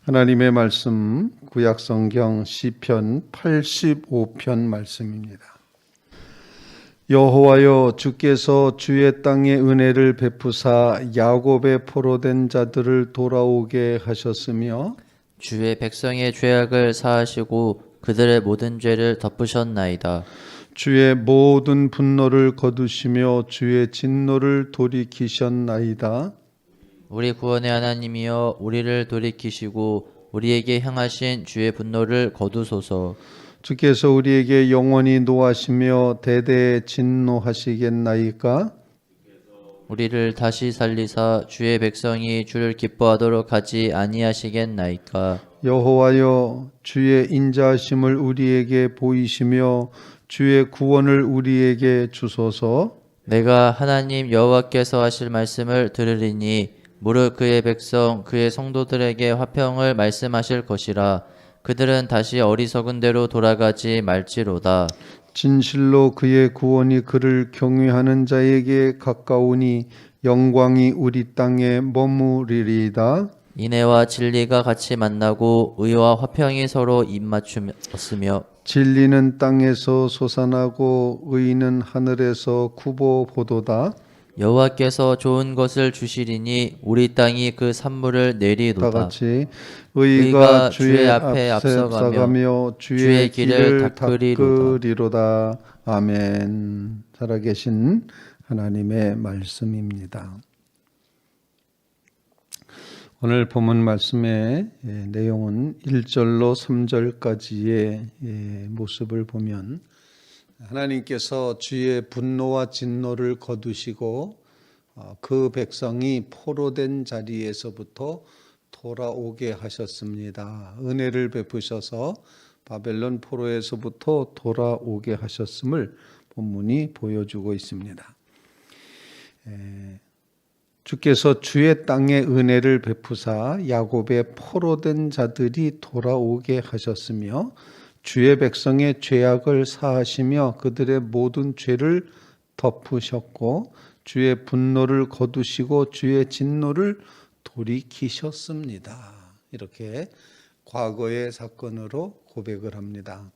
하나님의 말씀 구약성경 시편 85편 말씀입니다. 여호와여, 주께서 주의 땅에 은혜를 베푸사 야곱의 포로된 자들을 돌아오게 하셨으며 주의 백성의 죄악을 사하시고 그들의 모든 죄를 덮으셨나이다. 주의 모든 분노를 거두시며 주의 진노를 돌이키셨나이다. 우리 구원의 하나님이여, 우리를 돌이키시고 우리에게 향하신 주의 분노를 거두소서. 주께서 우리에게 영원히 노하시며 대대에 진노하시겠나이까? 우리를 다시 살리사 주의 백성이 주를 기뻐하도록 하지 아니하시겠나이까? 여호와여, 주의 인자하심을 우리에게 보이시며 주의 구원을 우리에게 주소서. 내가 하나님 여호와께서 하실 말씀을 들으리니 무릇 그의 백성 그의 성도들에게 화평을 말씀하실 것이라. 그들은 다시 어리석은 대로 돌아가지 말지로다. 진실로 그의 구원이 그를 경외하는 자에게 가까우니 영광이 우리 땅에 머무리리이다. 인애와 진리가 같이 만나고 의와 화평이 서로 입맞추었으며 진리는 땅에서 솟아나고 의는 하늘에서 구보보도다. 여호와께서 좋은 것을 주시리니 우리 땅이 그 산물을 다 내리도다. 같이 의가 주의 앞에 앞서가며 앞서가며 주의 길을 닦으리로다. 아멘. 살아계신 하나님의 말씀입니다. 오늘 본문 말씀의 내용은 1절로 3절까지의 모습을 보면 하나님께서 주의 분노와 진노를 거두시고 그 백성이 포로된 자리에서부터 돌아오게 하셨습니다. 은혜를 베푸셔서 바벨론 포로에서부터 돌아오게 하셨음을 본문이 보여주고 있습니다. 주께서 주의 땅에 은혜를 베푸사 야곱의 포로된 자들이 돌아오게 하셨으며 주의 백성의 죄악을 사하시며 그들의 모든 죄를 덮으셨고 주의 분노를 거두시고 주의 진노를 돌이키셨습니다. 이렇게 과거의 사건으로 고백을 합니다.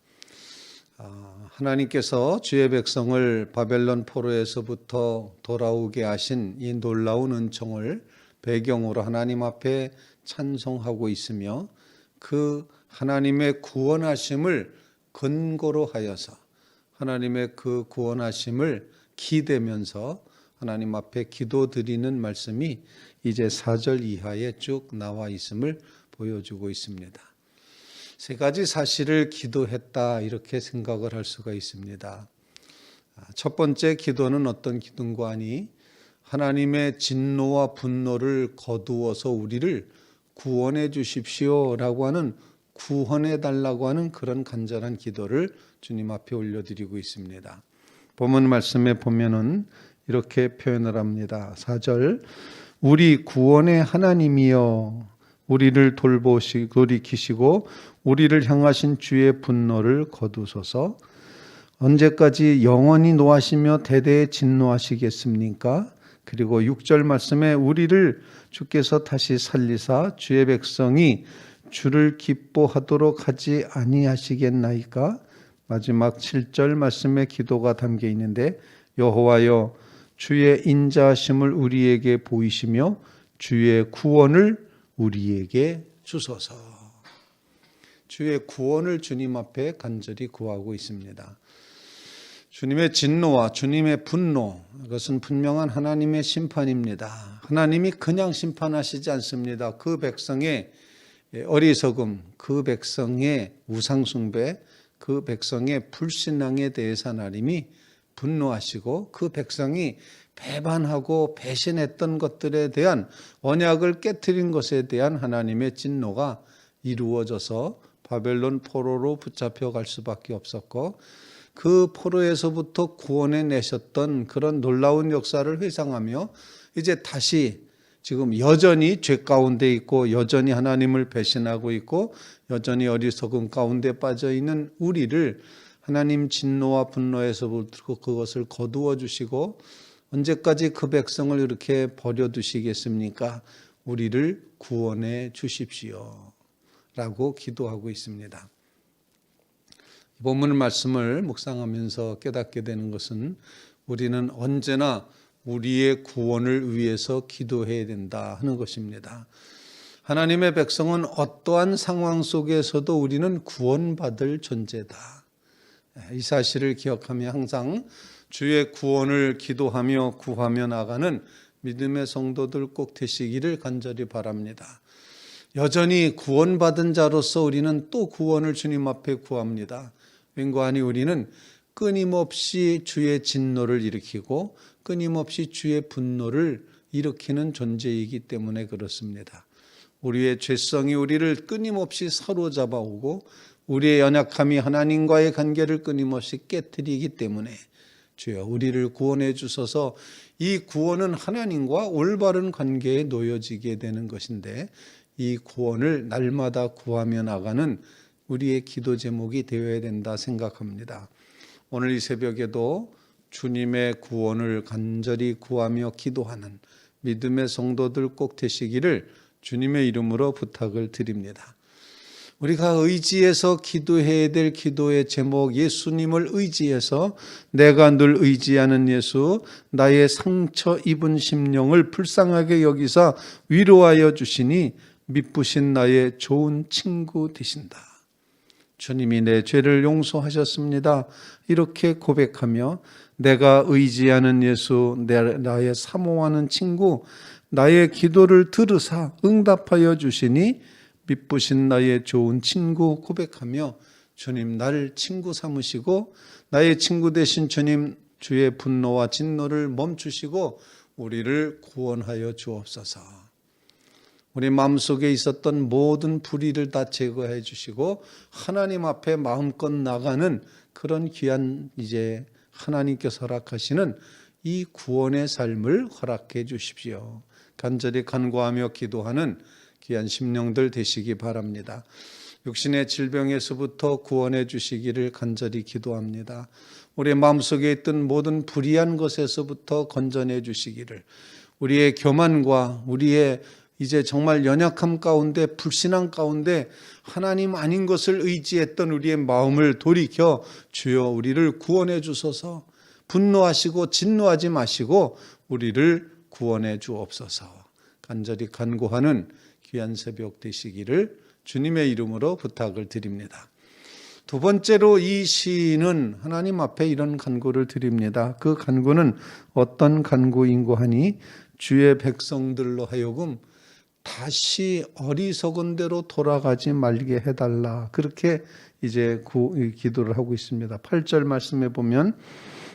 하나님께서 주의 백성을 바벨론 포로에서부터 돌아오게 하신 이 놀라운 은총을 배경으로 하나님 앞에 찬송하고 있으며 그 하나님의 구원하심을 근거로 하여서 하나님의 그 구원하심을 기대면서 하나님 앞에 기도드리는 말씀이 이제 4절 이하에 쭉 나와 있음을 보여주고 있습니다. 세 가지 사실을 기도했다, 이렇게 생각을 할 수가 있습니다. 첫 번째 기도는 어떤 기도인가 하니 하나님의 진노와 분노를 거두어서 우리를 구원해 주십시오 라고 하는, 구원해 달라고 하는 그런 간절한 기도를 주님 앞에 올려드리고 있습니다. 본문 말씀에 보면은 이렇게 표현을 합니다. 4절, 우리 구원의 하나님이여, 우리를 돌이키시고 우리를 향하신 주의 분노를 거두소서. 언제까지 영원히 노하시며 대대에 진노하시겠습니까? 그리고 6절 말씀에 우리를 주께서 다시 살리사 주의 백성이 주를 기뻐하도록 하지 아니하시겠나이까? 마지막 7절 말씀에 기도가 담겨 있는데 여호와여, 주의 인자하심을 우리에게 보이시며 주의 구원을 우리에게 주소서. 주의 구원을 주님 앞에 간절히 구하고 있습니다. 주님의 진노와 주님의 분노, 그것은 분명한 하나님의 심판입니다. 하나님이 그냥 심판하시지 않습니다. 그 백성의 어리석음, 그 백성의 우상숭배, 그 백성의 불신앙에 대해서 하나님이 분노하시고 그 백성이 배반하고 배신했던 것들에 대한, 언약을 깨트린 것에 대한 하나님의 진노가 이루어져서 바벨론 포로로 붙잡혀 갈 수밖에 없었고, 그 포로에서부터 구원해 내셨던 그런 놀라운 역사를 회상하며 이제 다시 지금 여전히 죄 가운데 있고 여전히 하나님을 배신하고 있고 여전히 어리석음 가운데 빠져 있는 우리를 하나님 진노와 분노에서부터 그것을 거두어 주시고, 언제까지 그 백성을 이렇게 버려두시겠습니까? 우리를 구원해 주십시오. 라고 기도하고 있습니다. 본문 말씀을 묵상하면서 깨닫게 되는 것은 우리는 언제나 우리의 구원을 위해서 기도해야 된다 하는 것입니다. 하나님의 백성은 어떠한 상황 속에서도 우리는 구원받을 존재다. 이 사실을 기억하며 항상 주의 구원을 기도하며 구하며 나가는 믿음의 성도들 꼭 되시기를 간절히 바랍니다. 여전히 구원받은 자로서 우리는 또 구원을 주님 앞에 구합니다. 왠고하니 우리는 끊임없이 주의 진노를 일으키고 끊임없이 주의 분노를 일으키는 존재이기 때문에 그렇습니다. 우리의 죄성이 우리를 끊임없이 사로잡아 오고 우리의 연약함이 하나님과의 관계를 끊임없이 깨뜨리기 때문에 주여 우리를 구원해 주셔서 이 구원은 하나님과 올바른 관계에 놓여지게 되는 것인데 이 구원을 날마다 구하며 나가는 우리의 기도 제목이 되어야 된다 생각합니다. 오늘 이 새벽에도 주님의 구원을 간절히 구하며 기도하는 믿음의 성도들 꼭 되시기를 주님의 이름으로 부탁을 드립니다. 우리가 의지해서 기도해야 될 기도의 제목, 예수님을 의지해서 내가 늘 의지하는 예수, 나의 상처 입은 심령을 불쌍하게 여기사 위로하여 주시니 미쁘신 나의 좋은 친구 되신다. 주님이 내 죄를 용서하셨습니다. 이렇게 고백하며 내가 의지하는 예수, 나의 사모하는 친구, 나의 기도를 들으사 응답하여 주시니 미쁘신 나의 좋은 친구 고백하며 주님 나를 친구 삼으시고 나의 친구 되신 주님 주의 분노와 진노를 멈추시고 우리를 구원하여 주옵소서. 우리 마음속에 있었던 모든 불의를 다 제거해 주시고 하나님 앞에 마음껏 나가는 그런 귀한 이제 하나님께서 허락하시는 이 구원의 삶을 허락해 주십시오. 간절히 간구하며 기도하는 귀한 심령들 되시기 바랍니다. 육신의 질병에서부터 구원해 주시기를 간절히 기도합니다. 우리 마음속에 있던 모든 불의한 것에서부터 건져내 주시기를, 우리의 교만과 우리의 이제 정말 연약함 가운데 불신앙 가운데 하나님 아닌 것을 의지했던 우리의 마음을 돌이켜 주여 우리를 구원해 주소서. 분노하시고 진노하지 마시고 우리를 구원해 주옵소서. 간절히 간구하는 귀한 새벽 되시기를 주님의 이름으로 부탁을 드립니다. 두 번째로 이 시인은 하나님 앞에 이런 간구를 드립니다. 그 간구는 어떤 간구인고 하니 주의 백성들로 하여금 다시 어리석은 대로 돌아가지 말게 해달라. 그렇게 이제 기도를 하고 있습니다. 8절 말씀에 보면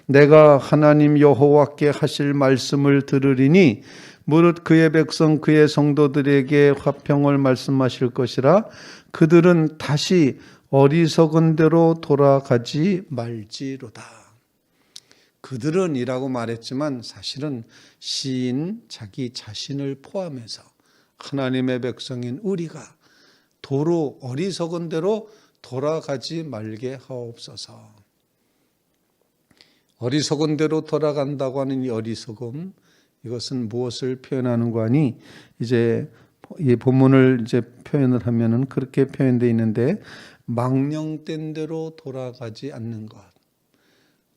내가 하나님 여호와께 하실 말씀을 들으리니 무릇 그의 백성 그의 성도들에게 화평을 말씀하실 것이라. 그들은 다시 어리석은 대로 돌아가지 말지로다. 그들은 이라고 말했지만 사실은 시인 자기 자신을 포함해서 하나님의 백성인 우리가 도로 어리석은 대로 돌아가지 말게 하옵소서. 어리석은 대로 돌아간다고 하는 이 어리석음, 이것은 무엇을 표현하는 거 아니? 이제 이 본문을 이제 표현을 하면은 그렇게 표현되어 있는데 망령된 대로 돌아가지 않는 것.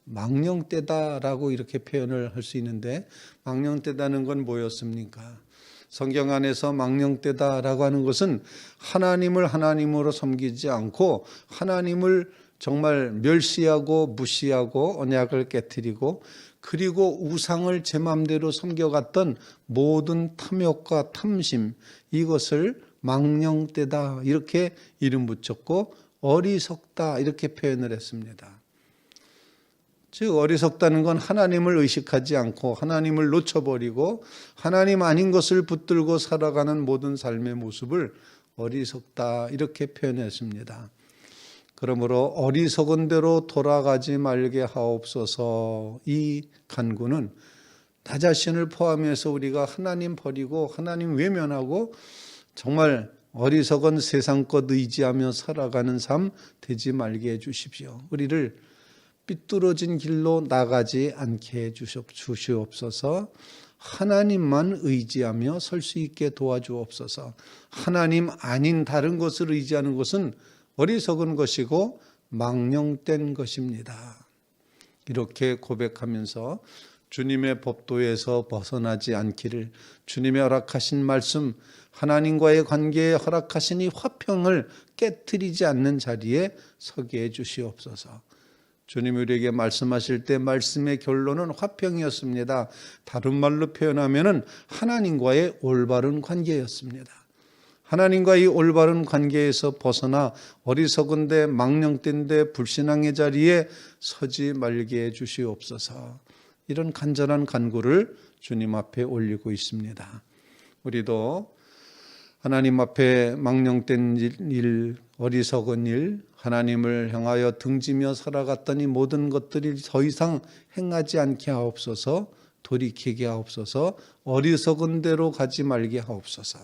망령되다라고 이렇게 표현을 할 수 있는데 망령되다는 건 뭐였습니까? 성경 안에서 망령되다라고 하는 것은 하나님을 하나님으로 섬기지 않고 하나님을 정말 멸시하고 무시하고 언약을 깨트리고 그리고 우상을 제 마음대로 섬겨갔던 모든 탐욕과 탐심, 이것을 망령되다 이렇게 이름 붙였고 어리석다 이렇게 표현을 했습니다. 즉 어리석다는 건 하나님을 의식하지 않고 하나님을 놓쳐버리고 하나님 아닌 것을 붙들고 살아가는 모든 삶의 모습을 어리석다 이렇게 표현했습니다. 그러므로 어리석은 대로 돌아가지 말게 하옵소서. 이 간구는 나 자신을 포함해서 우리가 하나님 버리고 하나님 외면하고 정말 어리석은 세상 것 의지하며 살아가는 삶 되지 말게 해주십시오. 우리를 삐뚤어진 길로 나가지 않게 해주시옵소서. 하나님만 의지하며 설 수 있게 도와주옵소서. 하나님 아닌 다른 것을 의지하는 것은 어리석은 것이고 망령된 것입니다. 이렇게 고백하면서 주님의 법도에서 벗어나지 않기를, 주님의 허락하신 말씀, 하나님과의 관계에 허락하신 이 화평을 깨트리지 않는 자리에 서게 해 주시옵소서. 주님 우리에게 말씀하실 때 말씀의 결론은 화평이었습니다. 다른 말로 표현하면 하나님과의 올바른 관계였습니다. 하나님과 이 올바른 관계에서 벗어나 어리석은데 망령된데 불신앙의 자리에 서지 말게 해 주시옵소서. 이런 간절한 간구를 주님 앞에 올리고 있습니다. 우리도 하나님 앞에 망령된 일, 어리석은 일, 하나님을 향하여 등지며 살아갔던 이 모든 것들이 더 이상 행하지 않게 하옵소서. 돌이키게 하옵소서. 어리석은 대로 가지 말게 하옵소서.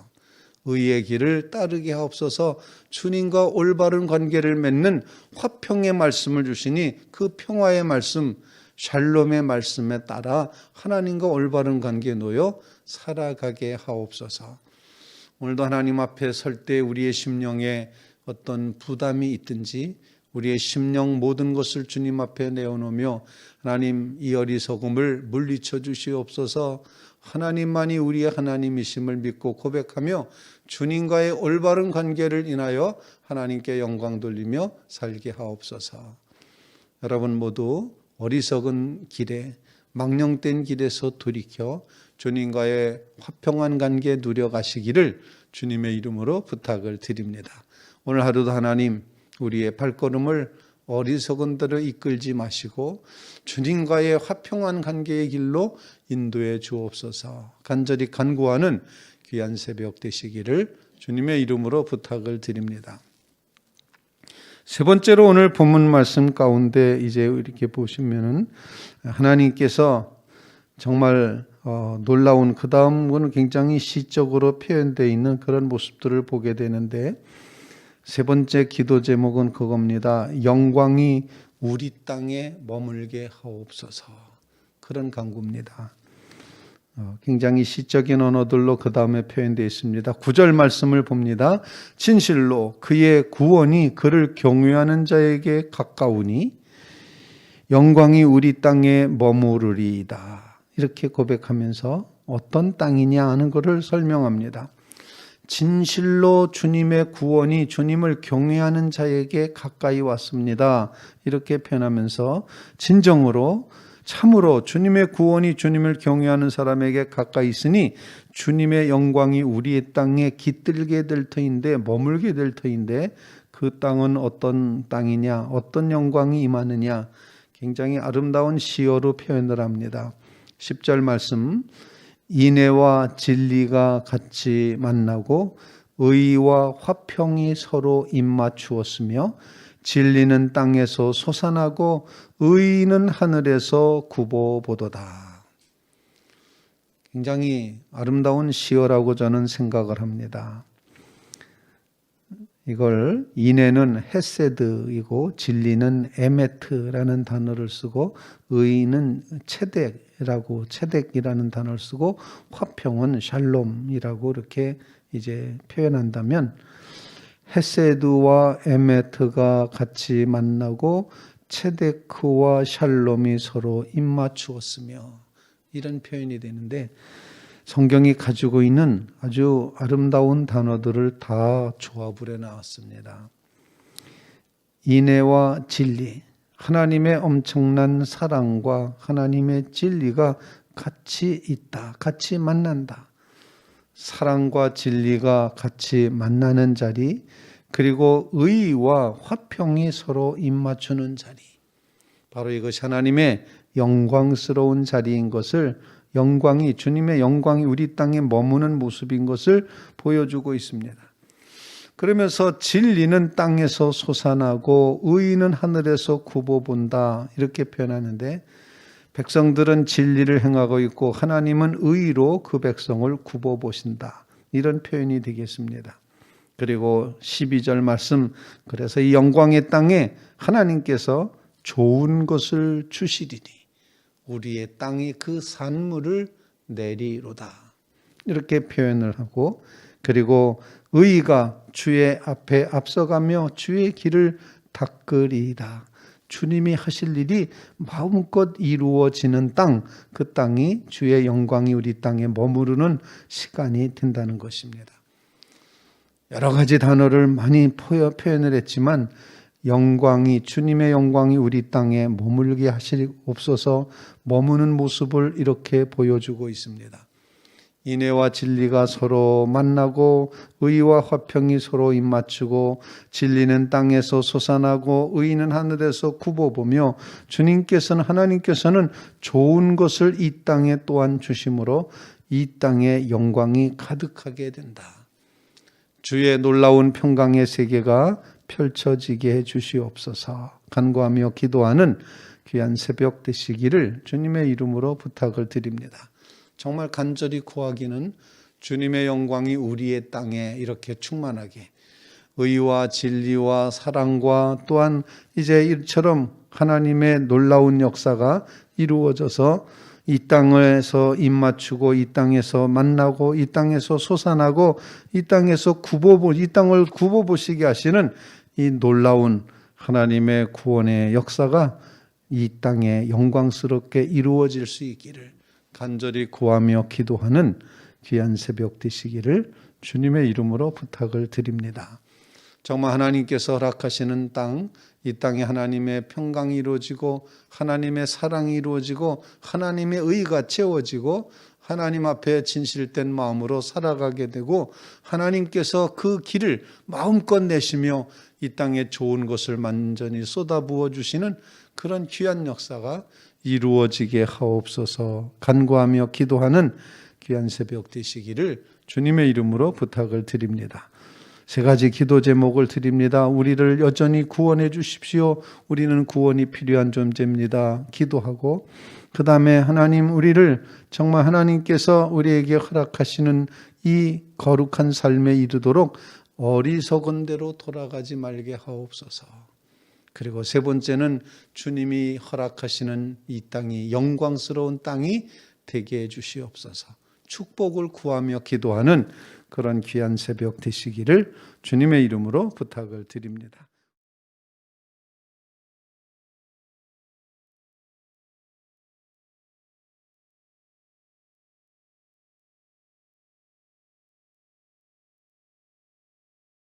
의의 길을 따르게 하옵소서. 주님과 올바른 관계를 맺는 화평의 말씀을 주시니 그 평화의 말씀, 샬롬의 말씀에 따라 하나님과 올바른 관계에 놓여 살아가게 하옵소서. 오늘도 하나님 앞에 설 때 우리의 심령에 어떤 부담이 있든지 우리의 심령 모든 것을 주님 앞에 내어놓으며 하나님 이 어리석음을 물리쳐 주시옵소서. 하나님만이 우리의 하나님이심을 믿고 고백하며 주님과의 올바른 관계를 인하여 하나님께 영광 돌리며 살게 하옵소서. 여러분 모두 어리석은 길에 망령된 길에서 돌이켜 주님과의 화평한 관계 누려가시기를 주님의 이름으로 부탁을 드립니다. 오늘 하루도 하나님 우리의 발걸음을 어리석은 대로 이끌지 마시고 주님과의 화평한 관계의 길로 인도해 주옵소서. 간절히 간구하는 귀한 새벽 되시기를 주님의 이름으로 부탁을 드립니다. 세 번째로 오늘 본문 말씀 가운데 이제 이렇게 보시면은 하나님께서 정말 놀라운, 그 다음은 굉장히 시적으로 표현되어 있는 그런 모습들을 보게 되는데, 세 번째 기도 제목은 그겁니다. 영광이 우리 땅에 머물게 하옵소서. 그런 간구입니다. 굉장히 시적인 언어들로 그 다음에 표현되어 있습니다. 9절 말씀을 봅니다. 진실로 그의 구원이 그를 경외하는 자에게 가까우니 영광이 우리 땅에 머무르리이다. 이렇게 고백하면서 어떤 땅이냐 하는 것을 설명합니다. 진실로 주님의 구원이 주님을 경외하는 자에게 가까이 왔습니다. 이렇게 표현하면서 진정으로 참으로 주님의 구원이 주님을 경외하는 사람에게 가까이 있으니 주님의 영광이 우리의 땅에 깃들게 될 터인데, 머물게 될 터인데, 그 땅은 어떤 땅이냐, 어떤 영광이 임하느냐, 굉장히 아름다운 시어로 표현을 합니다. 10절 말씀, 인애와 진리가 같이 만나고 의와 화평이 서로 입맞추었으며 진리는 땅에서 솟아나고 의는 하늘에서 굽어보도다. 굉장히 아름다운 시어라고 저는 생각을 합니다. 이걸 인애는 헤세드이고 진리는 에메트라는 단어를 쓰고 의는 체덱이라는 단어를 쓰고 화평은 샬롬이라고 이렇게 이제 표현한다면, 헤세드와 에메트가 같이 만나고 체데크와 샬롬이 서로 입맞추었으며, 이런 표현이 되는데, 성경이 가지고 있는 아주 아름다운 단어들을 다 조합을 해놨습니다. 인애와 진리, 하나님의 엄청난 사랑과 하나님의 진리가 같이 있다, 같이 만난다. 사랑과 진리가 같이 만나는 자리, 그리고 의와 화평이 서로 입맞추는 자리, 바로 이것이 하나님의 영광스러운 자리인 것을, 영광이, 주님의 영광이 우리 땅에 머무는 모습인 것을 보여주고 있습니다. 그러면서 진리는 땅에서 솟아나고 의는 하늘에서 굽어본다, 이렇게 표현하는데, 백성들은 진리를 행하고 있고 하나님은 의로 그 백성을 굽어보신다, 이런 표현이 되겠습니다. 그리고 12절 말씀, 그래서 이 영광의 땅에 하나님께서 좋은 것을 주시리니, 우리의 땅이 그 산물을 내리로다. 이렇게 표현을 하고, 그리고 의가 주의 앞에 앞서가며 주의 길을 닦으리이다. 주님이 하실 일이 마음껏 이루어지는 땅, 그 땅이 주의 영광이 우리 땅에 머무르는 시간이 된다는 것입니다. 여러 가지 단어를 많이 표현을 했지만 주님의 영광이 우리 땅에 머물게 하시옵소서 머무는 모습을 이렇게 보여주고 있습니다. 인애와 진리가 서로 만나고 의와 화평이 서로 입맞추고 진리는 땅에서 솟아나고 의는 하늘에서 굽어보며 하나님께서는 좋은 것을 이 땅에 또한 주심으로 이 땅에 영광이 가득하게 된다. 주의 놀라운 평강의 세계가 펼쳐지게 해 주시옵소서. 간구하며 기도하는 귀한 새벽 되시기를 주님의 이름으로 부탁을 드립니다. 정말 간절히 구하기는 주님의 영광이 우리의 땅에 이렇게 충만하게 의와 진리와 사랑과 또한 이제 이처럼 하나님의 놀라운 역사가 이루어져서 이 땅에서 입맞추고 이 땅에서 만나고 이 땅에서 솟아나고 이 땅을 굽어보시게 하시는 이 놀라운 하나님의 구원의 역사가 이 땅에 영광스럽게 이루어질 수 있기를 간절히 구하며 기도하는 귀한 새벽 되시기를 주님의 이름으로 부탁을 드립니다. 정말 하나님께서 허락하시는 땅, 이 땅에 하나님의 평강이 이루어지고 하나님의 사랑이 이루어지고 하나님의 의가 채워지고 하나님 앞에 진실된 마음으로 살아가게 되고 하나님께서 그 길을 마음껏 내시며 이 땅에 좋은 것을 완전히 쏟아부어 주시는 그런 귀한 역사가 이루어지게 하옵소서. 간구하며 기도하는 귀한 새벽 되시기를 주님의 이름으로 부탁을 드립니다. 세 가지 기도 제목을 드립니다. 우리를 여전히 구원해 주십시오. 우리는 구원이 필요한 존재입니다. 기도하고 그 다음에 하나님 우리를 정말 하나님께서 우리에게 허락하시는 이 거룩한 삶에 이르도록 어리석은 대로 돌아가지 말게 하옵소서. 그리고 세 번째는 주님이 허락하시는 이 땅이 영광스러운 땅이 되게 해 주시옵소서. 축복을 구하며 기도하는 그런 귀한 새벽 되시기를 주님의 이름으로 부탁을 드립니다.